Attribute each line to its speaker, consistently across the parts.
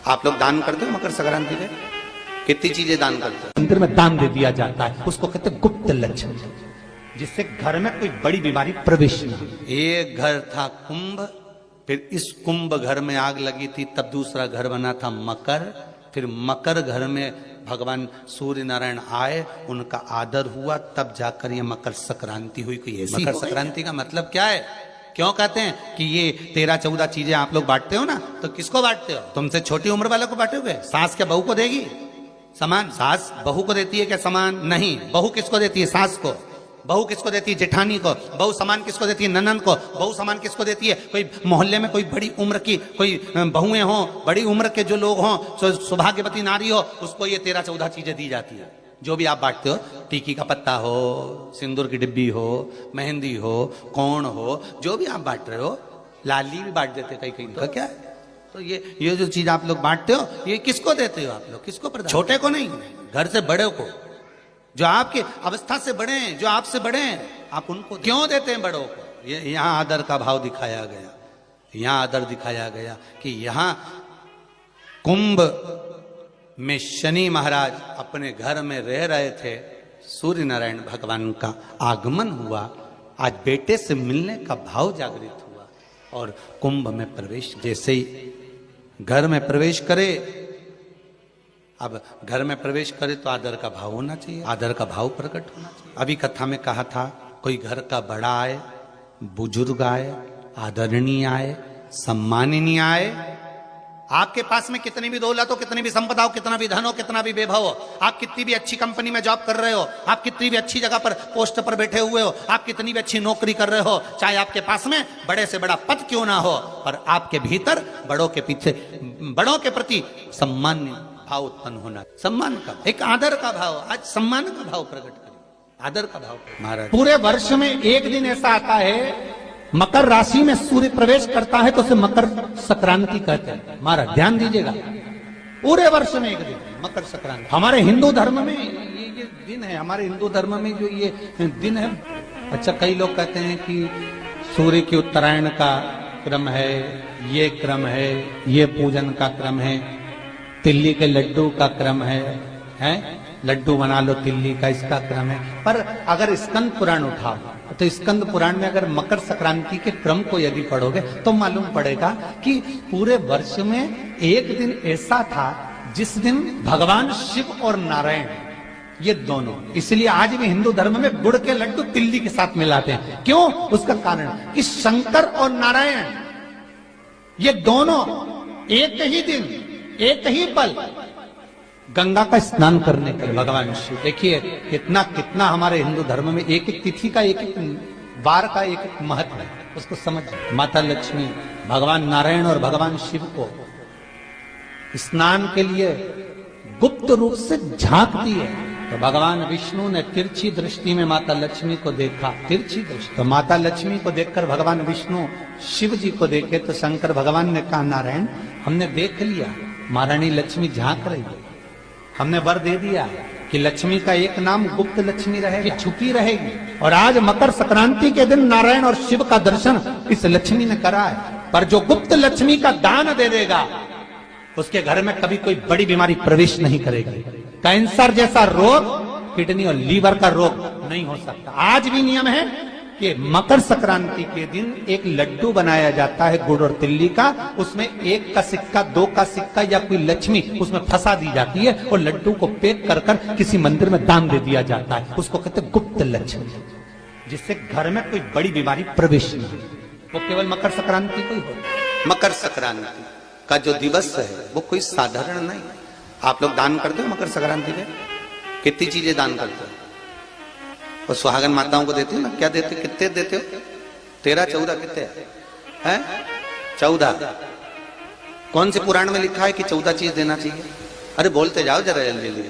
Speaker 1: आप लोग दान करते हो मकर संक्रांति पे? कितनी चीजें दान करते हो?
Speaker 2: मंदिर में दान दे दिया जाता है, उसको कहते हैं गुप्त लक्ष्मी, जिससे घर में कोई बड़ी बीमारी प्रवेश न हो।
Speaker 1: एक घर था कुंभ, फिर इस कुंभ घर में आग लगी थी, तब दूसरा घर बना था मकर, फिर मकर घर में भगवान सूर्य नारायण आए, उनका आदर हुआ, तब जाकर ये मकर संक्रांति हुई। कोई ऐसी मकर संक्रांति का मतलब क्या है? क्यों कहते हैं कि ये 13-14 चीजें आप लोग बांटते हो ना, तो किसको बांटते हो? तुमसे छोटी उम्र वालों को बांटोगे? सास क्या बहू को देगी सामान? सास बहू को देती है क्या सामान? नहीं। बहू किसको देती है? सास को। बहू किसको देती है? जेठानी को। बहू सामान किसको देती है? ननद को। बहू सामान किसको देती है? कोई मोहल्ले में कोई बड़ी उम्र की कोई बहुएं हो, बड़ी उम्र के जो लोग हों, सौभाग्यवती नारी हो, उसको ये 13-14 चीजें दी जाती है। जो भी आप बांटते हो, टीकी का पत्ता हो, सिंदूर की डिब्बी हो, मेहंदी हो, कोण हो, जो भी आप बांट रहे हो, लाली भी बांट देते कई कई। तो क्या है? तो ये जो चीज आप लोग बांटते हो, ये किसको देते हो आप लोग? किसको प्रदान? छोटे को नहीं, घर से बड़े को, जो आपके अवस्था से बड़े हैं, जो आपसे बड़े हैं, आप उनको क्यों देते हैं? बड़ों को। ये यहां आदर का भाव दिखाया गया, यहां आदर दिखाया गया कि यहां कुंभ में शनि महाराज अपने घर में रह रहे थे, सूर्य नारायण भगवान का आगमन हुआ, आज बेटे से मिलने का भाव जागृत हुआ, और कुंभ में प्रवेश, जैसे ही घर में प्रवेश करे, अब घर में प्रवेश करे तो आदर का भाव होना चाहिए, आदर का भाव प्रकट होना चाहिए। अभी कथा में कहा था, कोई घर का बड़ा आए, बुजुर्ग आए, आदरणीय आए, सम्माननीय आए, आपके पास में कितनी भी दौलत हो, कितनी भी संपदा हो, कितना भी धन हो, कितना भी वैभव हो, आप कितनी भी अच्छी कंपनी में जॉब कर रहे हो, आप कितनी भी अच्छी जगह पर पोस्ट पर बैठे हुए हो, आप कितनी भी अच्छी नौकरी कर रहे हो, चाहे आपके पास में बड़े से बड़ा पद क्यों ना हो, पर आपके भीतर बड़ों के पीछे, बड़ों के प्रति सम्मान भाव उत्पन्न होना, सम्मान का, एक आदर का भाव। आज सम्मान का भाव प्रकट करें, आदर का भाव। महाराज,
Speaker 2: पूरे वर्ष में एक दिन ऐसा आता है, मकर राशि में सूर्य प्रवेश करता है, तो उसे मकर संक्रांति कहते हैं। महाराज ध्यान दीजिएगा, पूरे वर्ष में एक दिन मकर संक्रांति। हमारे हिंदू धर्म में ये दिन है, हमारे हिंदू धर्म में जो ये दिन है। अच्छा, कई लोग कहते हैं कि सूर्य की उत्तरायण का क्रम है, ये क्रम है, ये पूजन का क्रम है, तिल्ली के लड्डू का क्रम है, लड्डू बना लो तिल्ली का, इसका क्रम है। पर अगर स्कंद पुराण उठाओ तो स्कंद पुराण में अगर मकर संक्रांति के क्रम को यदि पढ़ोगे तो मालूम पड़ेगा कि पूरे वर्ष में एक दिन ऐसा था जिस दिन भगवान शिव और नारायण, ये दोनों, इसलिए आज भी हिंदू धर्म में गुड़ के लड्डू तिल्ली के साथ मिलाते हैं। क्यों? उसका कारण कि शंकर और नारायण ये दोनों एक ही दिन, एक ही पल गंगा का स्नान करने के लिए भगवान शिव, देखिए कितना कितना हमारे हिंदू धर्म में एक एक तिथि का, एक एक वार का एक एक महत्व है, उसको समझ। माता लक्ष्मी भगवान नारायण और भगवान शिव को स्नान के लिए गुप्त रूप से झांकती है, तो भगवान विष्णु ने तिरछी दृष्टि में माता लक्ष्मी को देखा, तिरछी दृष्टि। तो माता लक्ष्मी को देखकर भगवान विष्णु शिव जी को देखे, तो शंकर भगवान ने कहा, नारायण हमने देख लिया, महारानी लक्ष्मी झांक रही है, हमने वर दे दिया कि लक्ष्मी का एक नाम गुप्त लक्ष्मी रहेगी, छुपी रहेगी। और आज मकर संक्रांति के दिन नारायण और शिव का दर्शन इस लक्ष्मी ने करा है। पर जो गुप्त लक्ष्मी का दान दे देगा, उसके घर में कभी कोई बड़ी बीमारी प्रवेश नहीं करेगी। कैंसर जैसा रोग, किडनी और लीवर का रोग नहीं हो सकता। आज भी नियम है कि मकर संक्रांति के दिन एक लड्डू बनाया जाता है गुड़ और तिल्ली का, उसमें 1 का सिक्का, 2 का सिक्का या कोई लक्ष्मी उसमें फंसा दी जाती है, और लड्डू को पैक कर कर किसी मंदिर में दान दे दिया जाता है, उसको कहते हैं गुप्त लक्ष्मी, जिससे घर में कोई बड़ी बीमारी प्रवेश नहीं हो। वो केवल मकर संक्रांति को ही हो।
Speaker 1: मकर संक्रांति का जो दिवस है वो कोई साधारण नहीं। आप लोग दान करते हो मकर संक्रांति पे? कितनी चीजें दान करते हो? और सुहागन माताओं को देते हो ना, क्या देते, कितने देते हो? 13-14 कितने हैं? 14। कौन से पुराण में लिखा है कि 14 चीज देना चाहिए? अरे बोलते जाओ जरा जल्दी जल्दी,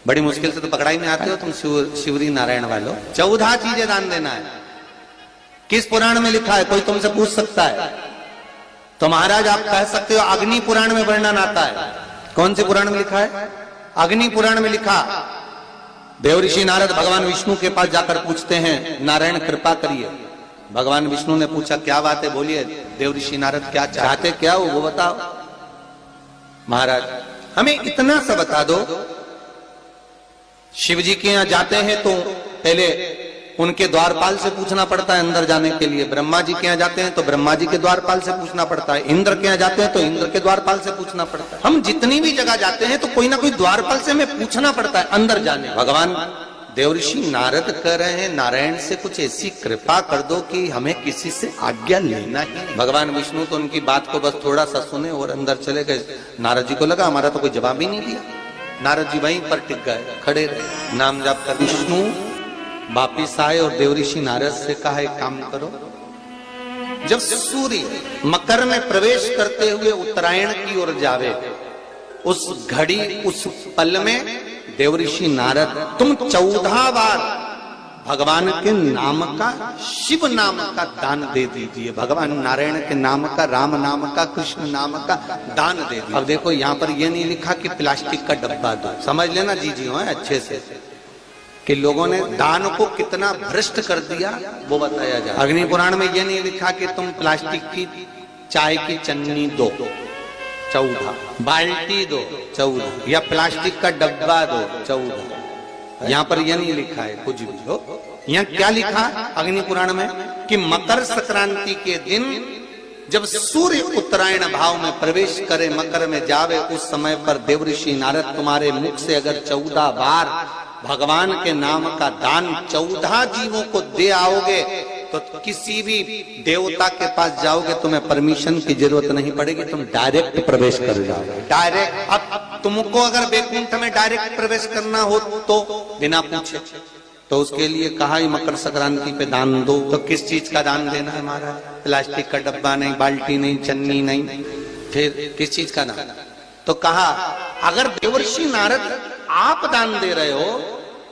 Speaker 1: बड़ी मुश्किल से तो पकड़ाई में आते हो तुम शिवरी नारायण वालों। 14 चीजें दान देना है। किस पुराण में लिखा है? कोई तुमसे पूछ सकता है तो महाराज आप कह सकते हो अग्नि पुराण में वर्णन आता है। कौन से पुराण में लिखा है? अग्नि पुराण में लिखा। देव ऋषि नारद भगवान विष्णु के पास जाकर पूछते हैं, नारायण कृपा करिए। भगवान विष्णु ने पूछा क्या बात है, बोलिए। देव ऋषि नारद क्या चाहते, क्या हो वो बताओ। महाराज हमें इतना सा बता दो, शिव जी के यहां जाते हैं तो पहले उनके द्वारपाल से पूछना पड़ता है अंदर जाने के लिए, ब्रह्मा जी के यहाँ जाते हैं तो ब्रह्मा जी के द्वारपाल से पूछना पड़ता है, इंद्र के यहाँ जाते हैं तो इंद्र के द्वारपाल से पूछना पड़ता है। हम जितनी भी जगह जाते हैं तो कोई ना कोई द्वारपाल से हमें पूछना पड़ता है अंदर जाने। भगवान देवऋषि नारद कह रहे हैं नारायण से कुछ ऐसी कृपा कर दो कि हमें किसी से आज्ञा लेना ही। भगवान विष्णु तो उनकी बात को बस थोड़ा सा सुने और अंदर चले गए। नारद जी को लगा हमारा तो कोई जवाब ही नहीं दिया। नारद जी वहीं पर टिक गए, खड़े रहे, नाम जाप कर। विष्णु वापिस आए और देवऋषि नारद से कहा एक काम करो, जब सूर्य मकर में प्रवेश करते हुए उत्तरायण की ओर जावे, उस घड़ी उस पल में देवऋषि नारद तुम 14 बार भगवान के नाम का, शिव नाम का दान दे दीजिए। भगवान नारायण के नाम का, राम नाम का, कृष्ण नाम का दान दे दीजिए। अब देखो यहाँ पर ये नहीं लिखा कि प्लास्टिक का डब्बा दो, समझ लेना जी जी हाँ अच्छे से, कि लोगों ने दान को कितना भ्रष्ट कर दिया वो बताया जाए। अग्नि पुराण में ये नहीं लिखा कि तुम प्लास्टिक की चाय की चन्नी दो 14, बाल्टी दो 14, या प्लास्टिक का डब्बा दो 14। यहाँ पर यह नहीं लिखा है कुछ भी हो। यहाँ क्या लिखा अग्नि पुराण में कि मकर संक्रांति के दिन जब सूर्य उत्तरायण भाव में प्रवेश करे, मकर में जावे, उस समय पर देवऋषि नारद तुम्हारे मुख से अगर 14 बार भगवान के नाम का दान 14 जीवों को दे आओगे तो किसी भी देवता के पास जाओगे तुम्हें परमिशन की जरूरत नहीं पड़ेगी, तुम डायरेक्ट प्रवेश कर जाओगे। डायरेक्ट। अब तुमको अगर बैकुंठ में डायरेक्ट प्रवेश करना हो तो बिना पूछे, तो उसके लिए कहा ही मकर संक्रांति पे दान दो। तो किस चीज का दान देना है महाराज? प्लास्टिक का डब्बा नहीं, बाल्टी नहीं, चन्नी नहीं, फिर किस चीज का दान? तो कहा अगर देवर्षि नारद आप दान दे रहे हो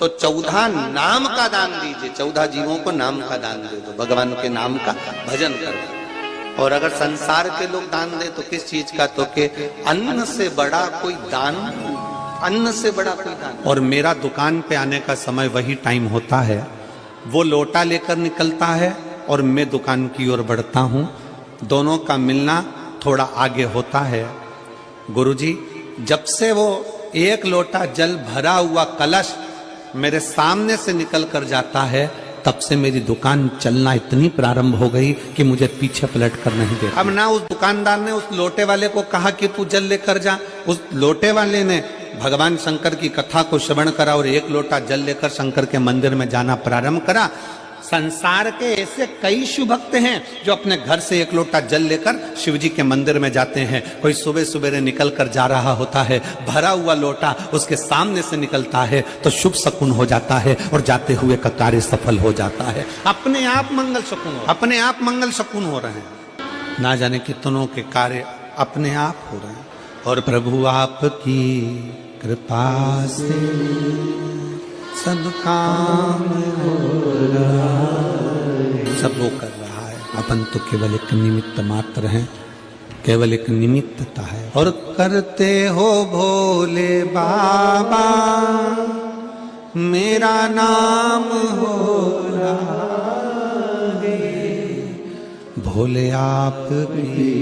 Speaker 1: तो 14 नाम का दान दीजिए, 14 जीवों को नाम का दान दे दो, भगवान के नाम का भजन करो। और अगर संसार के लोग दान दे तो किस चीज का? तो के अन्न से बड़ा कोई दान, अन्न से बड़ा कोई दान। और मेरा दुकान पे आने का समय वही टाइम होता है, वो लोटा लेकर निकलता है और मैं दुकान की ओर बढ़ता हूँ, दोनों का मिलना थोड़ा आगे होता है। गुरुजी जब से वो एक लोटा जल भरा हुआ कलश मेरे सामने से निकल कर जाता है, तब से मेरी दुकान चलना इतनी प्रारंभ हो गई कि मुझे पीछे पलट कर नहीं देखा। अब ना उस दुकानदार ने उस लोटे वाले को कहा कि तू जल लेकर जा, उस लोटे वाले ने भगवान शंकर की कथा को श्रवण करा और एक लोटा जल लेकर शंकर के मंदिर में जाना प्रारंभ करा। संसार के ऐसे कई शिव भक्त हैं जो अपने घर से एक लोटा जल लेकर शिव जी के मंदिर में जाते हैं। कोई सुबह सुबह निकल कर जा रहा होता है, भरा हुआ लोटा उसके सामने से निकलता है तो शुभ शकुन हो जाता है और जाते हुए का कार्य सफल हो जाता है। अपने आप मंगल शकुन, अपने आप मंगल शकुन हो रहे हैं, ना जाने कितनों के कार्य अपने आप हो रहे हैं। और प्रभु आपकी कृपा से सब काम हो रहा है, सब वो कर रहा है, अपन तो केवल एक निमित्त मात्र हैं, केवल एक निमित्तता है। और करते हो भोले बाबा मेरा नाम हो रहा है, भोले आपकी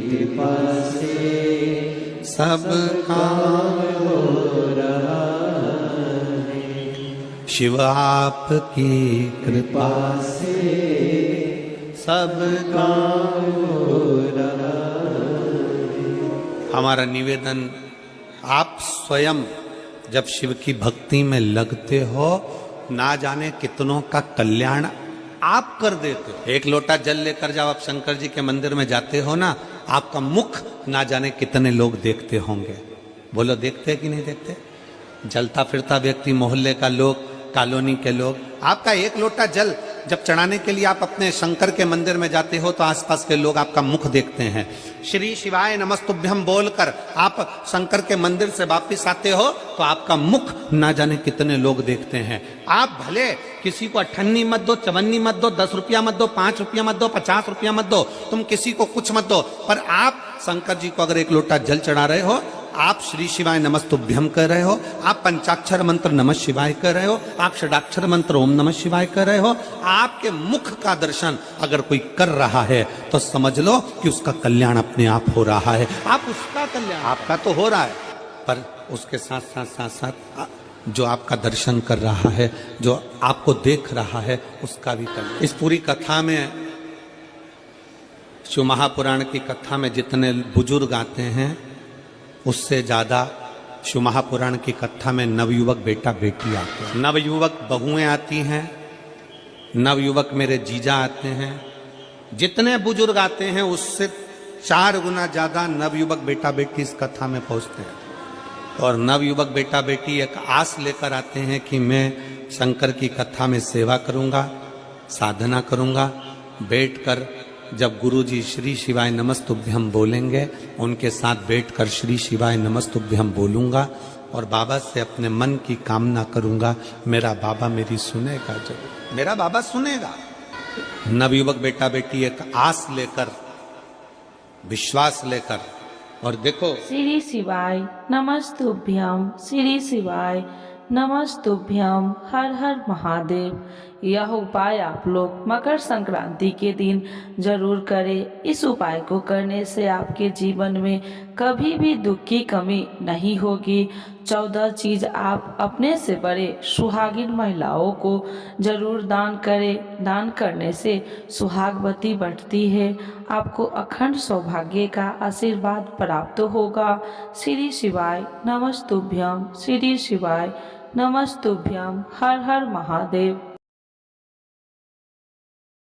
Speaker 1: कृपा से सब काम हो रहा है, शिव आपकी कृपा से सब काम हो रहा है। हमारा निवेदन, आप स्वयं जब शिव की भक्ति में लगते हो, ना जाने कितनों का कल्याण आप कर देते हो। एक लोटा जल लेकर जब आप शंकर जी के मंदिर में जाते हो ना, आपका मुख ना जाने कितने लोग देखते होंगे। बोलो देखते कि नहीं देखते? जलता फिरता व्यक्ति, मोहल्ले का लोग, कॉलोनी के लोग, आपका एक लोटा जल जब चढ़ाने के लिए आप अपने शंकर के मंदिर में जाते हो तो आसपास के लोग आपका मुख देखते हैं। श्री शिवाय नमस्तुभ्यम बोलकर आप शंकर के मंदिर से वापिस आते हो तो आपका मुख ना जाने कितने लोग देखते हैं। आप भले किसी को 98 मत दो, 54 मत दो, 10 रुपया मत दो, 5 रुपया मत दो, 50 रुपया मत दो, तुम किसी को कुछ मत दो, पर आप शंकर जी को अगर एक लोटा जल चढ़ा रहे हो आप श्री शिवाय नमस्तुभ्यम कर रहे हो, आप पंचाक्षर मंत्र नमः शिवाय कर रहे हो, आप षडाक्षर मंत्र ओम नमः शिवाय कर रहे हो, आपके मुख का दर्शन अगर कोई कर रहा है तो समझ लो कि उसका कल्याण अपने आप हो रहा है। आप उसका कल्याण, आपका तो हो रहा है, पर उसके साथ साथ साथ साथ जो आपका दर्शन कर रहा है, जो आपको देख रहा है, उसका भी कल्याण। इस पूरी कथा में, शिव महापुराण की कथा में जितने बुजुर्ग आते हैं उससे ज्यादा शिव महापुराण की कथा में नवयुवक बेटा बेटी आते हैं, नवयुवक बहुएं आती हैं, नवयुवक मेरे जीजा आते हैं। जितने बुजुर्ग आते हैं उससे 4 गुना ज्यादा नवयुवक बेटा बेटी इस कथा में पहुंचते हैं। और नवयुवक बेटा बेटी एक आस लेकर आते हैं कि मैं शंकर की कथा में सेवा करूंगा, साधना करूंगा, बैठकर जब गुरुजी श्री शिवाय नमस्तुभ्यम बोलेंगे उनके साथ बैठकर श्री शिवाय नमस्तुभ्यम बोलूंगा और बाबा से अपने मन की कामना करूंगा, मेरा बाबा मेरी सुनेगा, जरूर मेरा बाबा सुनेगा। नवयुवक बेटा बेटी एक आस लेकर, विश्वास लेकर, और देखो
Speaker 3: श्री शिवाय नमस्तुभ्यम, श्री शिवाय नमस्तुभ्यम, हर हर महादेव। यह उपाय आप लोग मकर संक्रांति के दिन जरूर करें। इस उपाय को करने से आपके जीवन में कभी भी दुख की कमी नहीं होगी। 14 चीज आप अपने से बड़े सुहागिन महिलाओं को जरूर दान करें। दान करने से सुहागवती बढ़ती है, आपको अखंड सौभाग्य का आशीर्वाद प्राप्त होगा। श्री शिवाय नमस्तुभ्यम, श्री शिवाय नमस्तुभ्यम, हर हर महादेव।